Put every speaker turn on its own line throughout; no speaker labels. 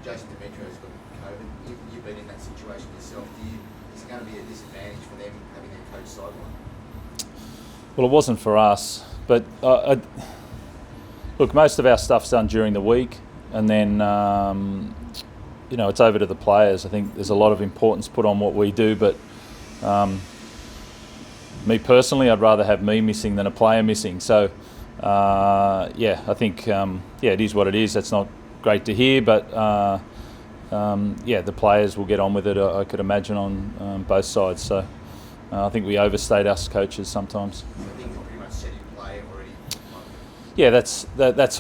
Jason Demetrio's got COVID. You've been in that situation yourself. Is it going to be a disadvantage for them having their coach sideline?
Well, it wasn't for us, but look, most of our stuff's done during the week, and then it's over to the players. I think there's a lot of importance put on what we do, but me personally, I'd rather have me missing than a player missing. So, I think it is what it is. That's not great to hear, but the players will get on with it. I could imagine on both sides. So, I think we overstate us coaches sometimes.
I think you're pretty much set in play already.
Yeah, that's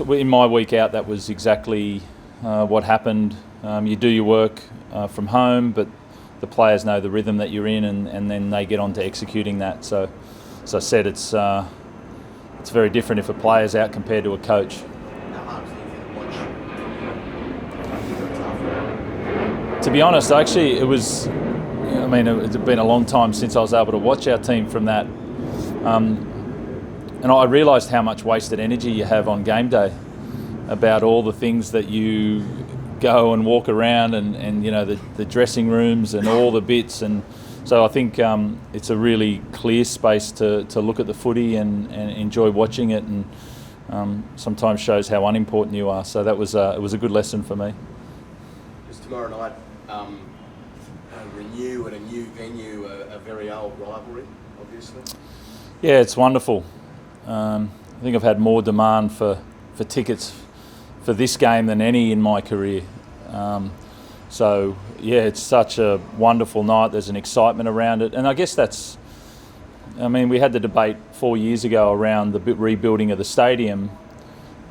in my week out. That was exactly what happened. You do your work from home, but the players know the rhythm that you're in, and then they get on to executing that. So, as I said, it's very different if a player's out compared to a coach. To be honest, actually, it's been a long time since I was able to watch our team from that. And I realised how much wasted energy you have on game day, about all the things that you go and walk around and the dressing rooms and all the bits. And so I think it's a really clear space to look at the footy and enjoy watching it, and sometimes shows how unimportant you are. So it was a good lesson for me.
Just tomorrow night, renew at a new venue, a very old rivalry, obviously.
Yeah, it's wonderful. I think I've had more demand for tickets for this game than any in my career. It's such a wonderful night. There's an excitement around it, and I guess we had the debate 4 years ago around the rebuilding of the stadium,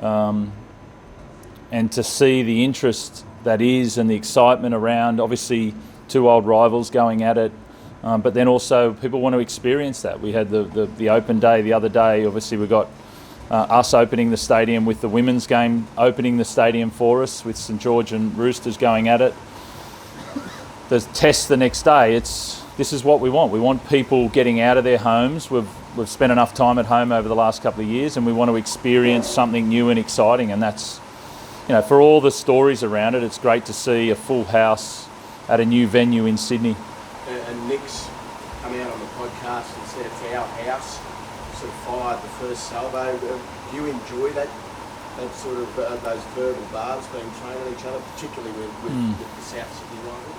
and to see the interest that is and the excitement around, obviously, two old rivals going at it, but then also people want to experience that. We had the open day the other day. Obviously, we got us opening the stadium with the women's game opening the stadium for us, with St George and Roosters going at it. The test the next day. This is what we want. We want people getting out of their homes. We've spent enough time at home over the last couple of years, and we want to experience something new and exciting. And that's, for all the stories around it, it's great to see a full house at a new venue in Sydney.
And Nick's come out on the podcast and said it's our house. Sort of fired the first salvo. Do you enjoy that sort of those verbal barbs being thrown at each other, particularly with the South Sydney rivalry?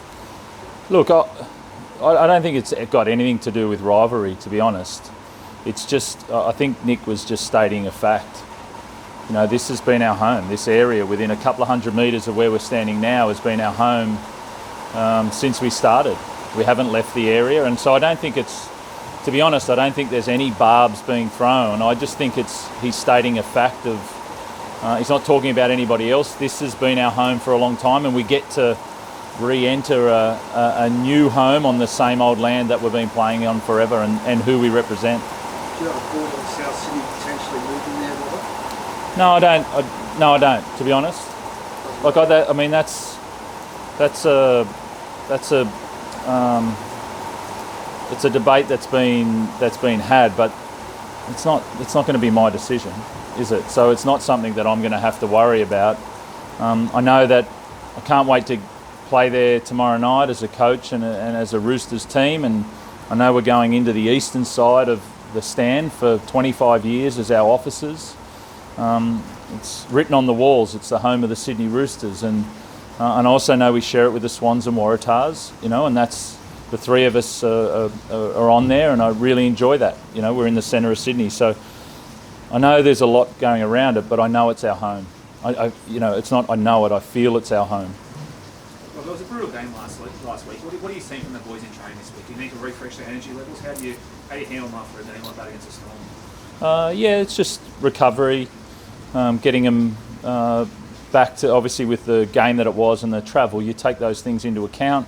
Look, I don't think it's got anything to do with rivalry, to be honest. It's just, I think Nick was just stating a fact. This has been our home. This area within a couple of 100 metres of where we're standing now has been our home since we started. We haven't left the area, and so I don't think to be honest, I don't think there's any barbs being thrown. I just think he's stating a fact of, he's not talking about anybody else. This has been our home for a long time, and we get to re-enter a new home on the same old land that we've been playing on forever, and who we represent.
Do you have a thought of South Sydney potentially moving there, Robert?
No, I don't, to be honest. It's a debate that's been had, but it's not going to be my decision, is it? So it's not something that I'm going to have to worry about. I know that I can't wait to play there tomorrow night as a coach and as a Roosters team, and I know we're going into the eastern side of the stand for 25 years as our offices. It's written on the walls. It's the home of the Sydney Roosters, and I also know we share it with the Swans and Waratahs, and that's the three of us are on there, and I really enjoy that. We're in the centre of Sydney, so I know there's a lot going around it, but I know it's our home. It's not I know it, I feel it's our home.
Well, there was a brutal game last week. What are you seeing from the boys in training this week? Do you need to refresh their energy levels? How do you handle them after a game like that against a Storm?
It's just recovery, getting them back to, obviously with the game that it was and the travel, you take those things into account,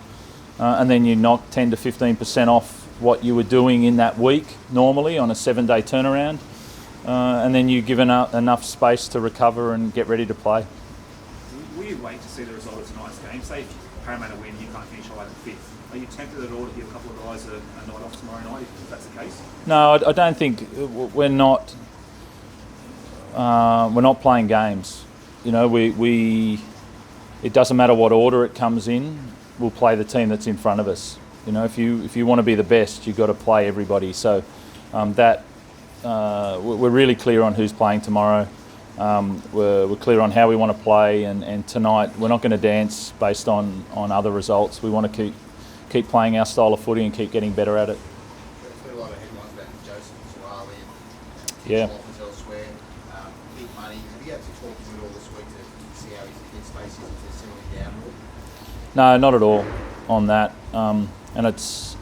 and then you knock 10 to 15% off what you were doing in that week normally on a 7-day turnaround, and then you give enough space to recover and get ready to play.
Will you wait to see the result of tonight's game? Say if Parramatta win, you can't finish higher than fifth. Are you tempted at all to give a couple of guys a night off tomorrow night if that's the case?
No, I don't think we're not playing games. We it doesn't matter what order it comes in, we'll play the team that's in front of us. You know, if you want to be the best, you've got to play everybody. So we're really clear on who's playing tomorrow. We're clear on how we want to play, and tonight we're not going to dance based on other results. We want to keep playing our style of footy and keep getting better at it.
There's been a lot of headlines about Joseph and
Yeah.
offers elsewhere, big money. Have you had to talk to him at all this week to see how his headspace is, if they're settling down?
No, not at all on that. And it's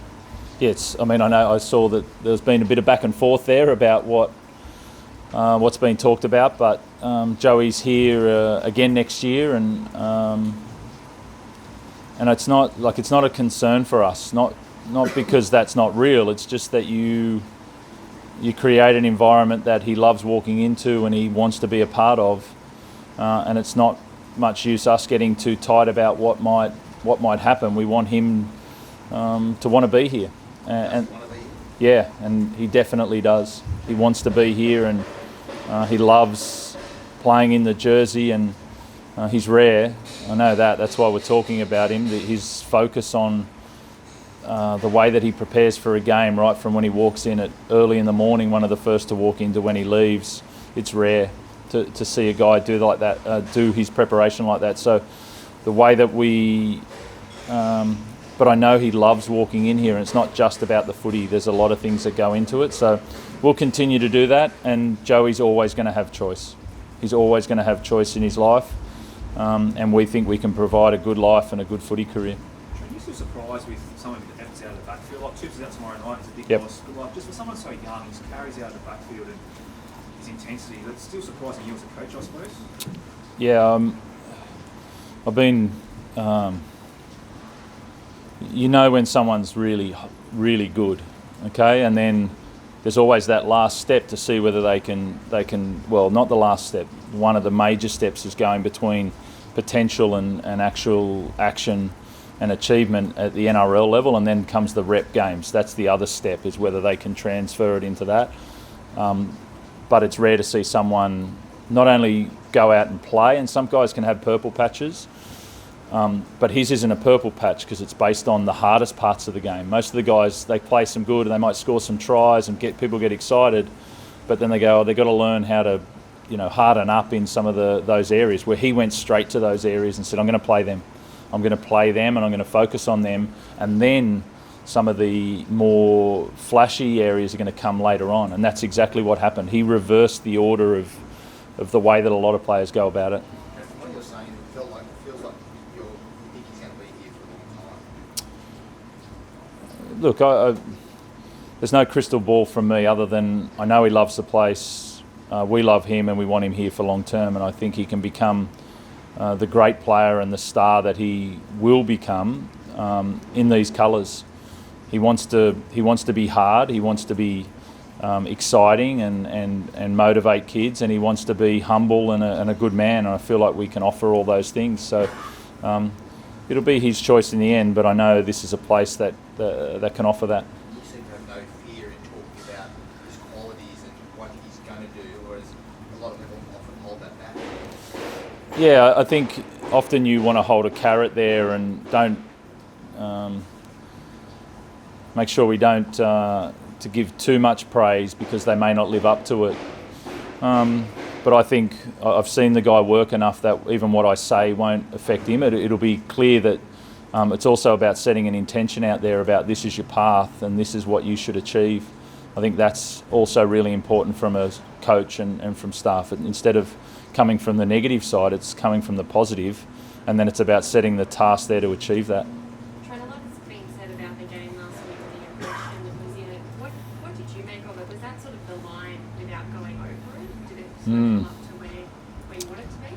I mean, I saw that there's been a bit of back and forth there about what's been talked about, but Joey's here again next year, and it's not a concern for us. Not because that's not real. It's just that you create an environment that he loves walking into and he wants to be a part of, and it's not much use us getting too tight about what might happen. We want him to want to be here, and yeah, and he definitely does. He wants to be here, and he loves playing in the jersey, and he's rare. I know that. That's why we're talking about him. His focus on the way that he prepares for a game, right from when he walks in at early in the morning, one of the first to walk in, to when he leaves. It's rare to see a guy do like that, do his preparation like that. So the way that we... but I know he loves walking in here, and it's not just about the footy. There's a lot of things that go into it. So we'll continue to do that, and Joey's always going to have choice. He's always going to have choice in his life, and we think we can provide a good life and a good footy career.
Trent, you're still surprised with some of the efforts out of the backfield? Like Chips is out tomorrow night, he's a big
Yep.
boss. But like, just for someone so young, his carries out of the backfield and his intensity, that's still surprising you as a coach, I suppose?
Yeah, I've been... you know when someone's really, really good, okay? And then there's always that last step to see whether they can, well, not the last step. One of the major steps is going between potential and actual action and achievement at the NRL level, and then comes the rep games. That's the other step, is whether they can transfer it into that. But it's rare to see someone not only go out and play, and some guys can have purple patches, but his isn't a purple patch because it's based on the hardest parts of the game. Most of the guys, they play some good and they might score some tries and people get excited, but then they go, they've got to learn how to, harden up in some of those areas, where he went straight to those areas and said, I'm going to play them. I'm going to play them and I'm going to focus on them, and then some of the more flashy areas are going to come later on. And that's exactly what happened. He reversed the order of the way that a lot of players go about it.
What you're saying, it feels like you think he's going to be here for a long time.
Look, there's no crystal ball from me other than I know he loves the place, we love him, and we want him here for long term, and I think he can become the great player and the star that he will become in these colours. He wants to be hard, he wants to be exciting and motivate kids, and he wants to be humble and a good man, and I feel like we can offer all those things. So it'll be his choice in the end, but I know this is a place that can offer that.
You seem to have no fear in talking about his qualities and what he's going to do, whereas a lot of people often hold that back.
Yeah, I think often you want to hold a carrot there and don't make sure we don't to give too much praise because they may not live up to it. But I think I've seen the guy work enough that even what I say won't affect him. It'll be clear that it's also about setting an intention out there about this is your path and this is what you should achieve. I think that's also really important from a coach and from staff. Instead of coming from the negative side, it's coming from the positive, and then it's about setting the task there to achieve that.
Trent, a lot has been said about the game last week with the approach and the Brazilian. What did you make of it? Was that sort of the line without going over it? Did it sort of come up to where you want it to be?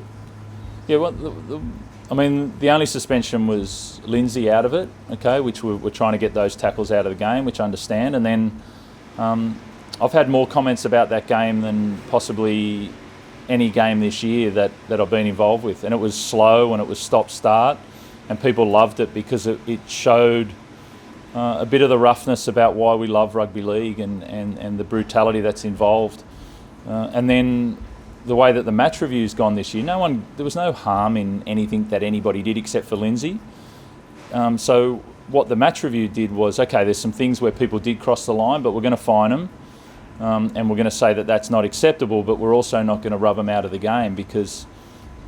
Yeah, well, I mean, the only suspension was Lindsay out of it, okay, which we're trying to get those tackles out of the game, which I understand. And then I've had more comments about that game than possibly any game this year that I've been involved with. And it was slow and it was stop-start, and people loved it because it showed a bit of the roughness about why we love rugby league and the brutality that's involved. And then the way that the match review's gone this year, there was no harm in anything that anybody did except for Lindsay. So what the match review did was, okay, there's some things where people did cross the line, but we're going to fine them, and we're going to say that that's not acceptable, but we're also not going to rub them out of the game because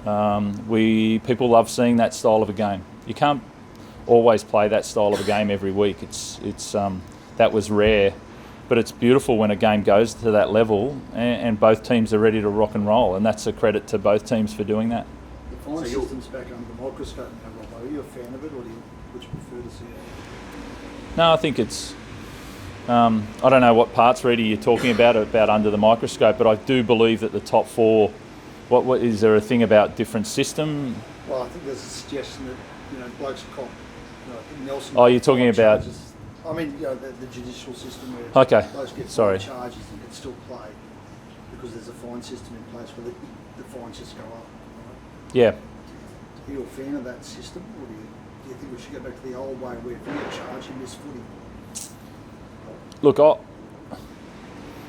people love seeing that style of a game. You can't always play that style of a game every week. That was rare. But it's beautiful when a game goes to that level and both teams are ready to rock and roll, and that's a credit to both teams for doing that.
The fine system's back under the microscope now, Rob. Are you a fan of it, or would you prefer to see it?
No, I think it's... I don't know what parts, Reedy, you're talking about under the microscope, but I do believe that the top four... What is there a thing about different system?
Well, I think there's a suggestion that, blokes cop, Nelson...
Oh, you're talking about...
Charges. I mean, the judicial system where blokes get charges and can still play because there's a fine system in place where the fines just go up. Right?
Yeah.
Are you a fan of that system, or do you think we should go back to the old way where if you get charged, you miss footy?
Look,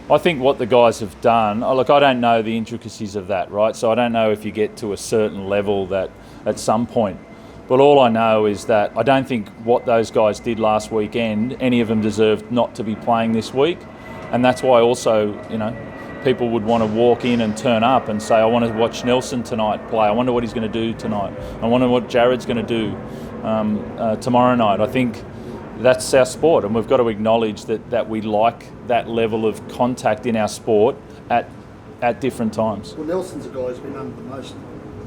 I think what the guys have done... I don't know the intricacies of that, right? So I don't know if you get to a certain level that at some point... But all I know is that I don't think what those guys did last weekend, any of them deserved not to be playing this week. And that's why also, people would want to walk in and turn up and say, I want to watch Nelson tonight play. I wonder what he's going to do tonight. I wonder what Jared's going to do tomorrow night. I think that's our sport, and we've got to acknowledge that we like that level of contact in our sport at different times.
Well, Nelson's a guy who's been under the most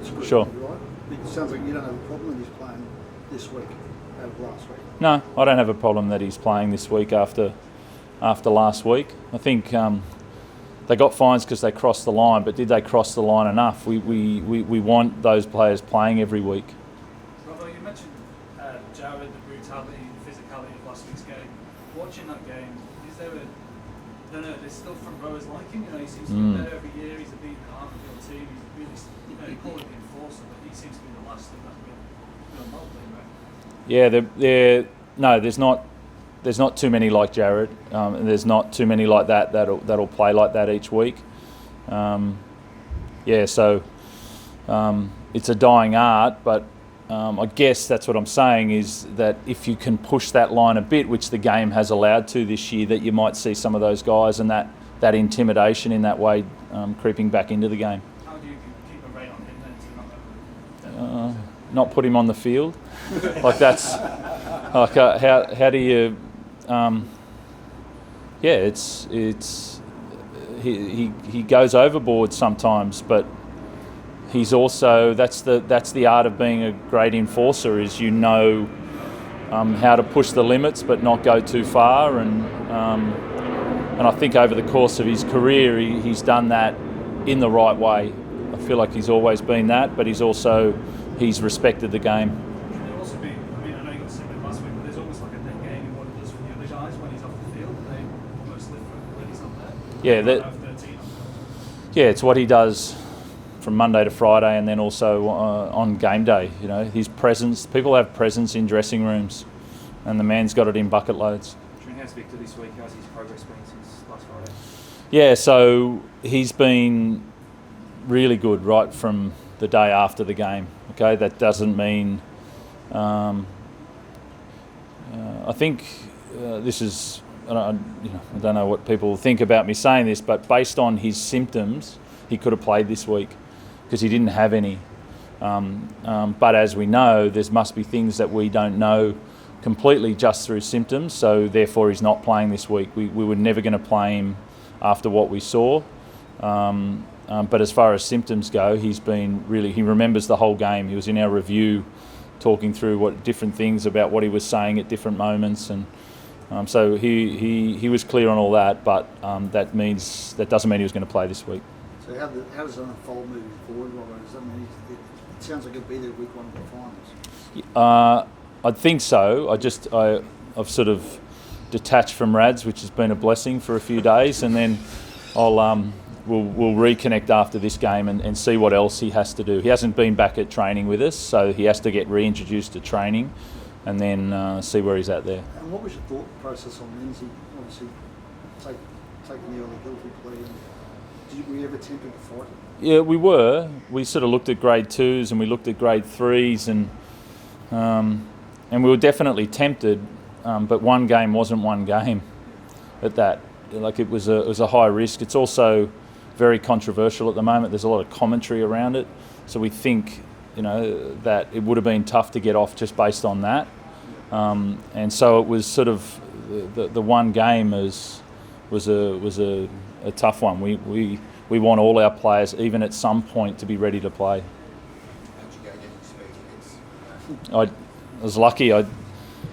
scrutiny,
sure.
Right? It sounds like you don't have a problem that he's playing this week out of last week.
No, I don't have a problem that he's playing this week after last week. I think they got fines because they crossed the line, but did they cross the line enough? We want those players playing every week.
Robert, you mentioned Jared, the brutality and physicality of last week's game. Watching that game, is there there's still front rowers like him. He seems to be better every year. He's a beating heart of your team. He's really, you call it the enforcer, but he seems to be the last of that real modelling, right? Yeah, there's not too many like Jared, and there's not too many like that'll play like that each week. So it's a dying art, but I guess that's what I'm saying is that if you can push that line a bit, which the game has allowed to this year, that you might see some of those guys and that intimidation in that way creeping back into the game. How do you keep a rein on him then to
not put him on the field? Like that's like how do you? He goes overboard sometimes, but he's also that's the art of being a great enforcer is how to push the limits but not go too far, and I think over the course of his career he's done that in the right way. I feel like he's always been that, but he's respected the game.
There'll also be, I know you got sick last week, but there's almost like a net game in what it does for the other guys when he's off the field. They almost live for when he's not there.
It's what he does from Monday to Friday, and then also on game day. His presence. People have presence in dressing rooms, and the man's got it in bucket loads.
Trent, how's Victor this week? How's his progress been since last Friday?
Yeah, so he's been really good right from the day after the game. Okay, that doesn't mean. I think this is. I don't know what people think about me saying this, but based on his symptoms, he could have played this week because he didn't have any. But as we know, there must be things that we don't know completely just through symptoms. So therefore, he's not playing this week. We were never going to play him after what we saw. But as far as symptoms go, he remembers the whole game. He was in our review talking through what different things about what he was saying at different moments, and so he was clear on all that, but that doesn't mean he was going to play this week.
So how does that unfold moving forward, Robert? Does that mean it sounds like it'll be there week one of the finals?
I think so. I've sort of detached from Rads, which has been a blessing for a few days, and then we'll reconnect after this game and see what else he has to do. He hasn't been back at training with us, so he has to get reintroduced to training and then see where he's at there.
And what was your thought process on Lindsay? Obviously, taking the early guilty plea. Were you ever tempted to fight it?
Yeah, we were. We sort of looked at grade 2s and we looked at grade 3s, and we were definitely tempted, but one game wasn't one game at that. Like it was a high risk. It's also very controversial at the moment. There's a lot of commentary around it, so we think, that it would have been tough to get off just based on that. And so it was sort of the one game was a tough one. We want all our players, even at some point, to be ready to play.
How'd you go getting spare tickets?
I was lucky.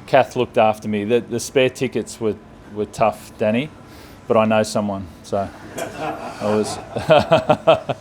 Kath looked after me. The spare tickets were tough, Danny, but I know someone, so I was.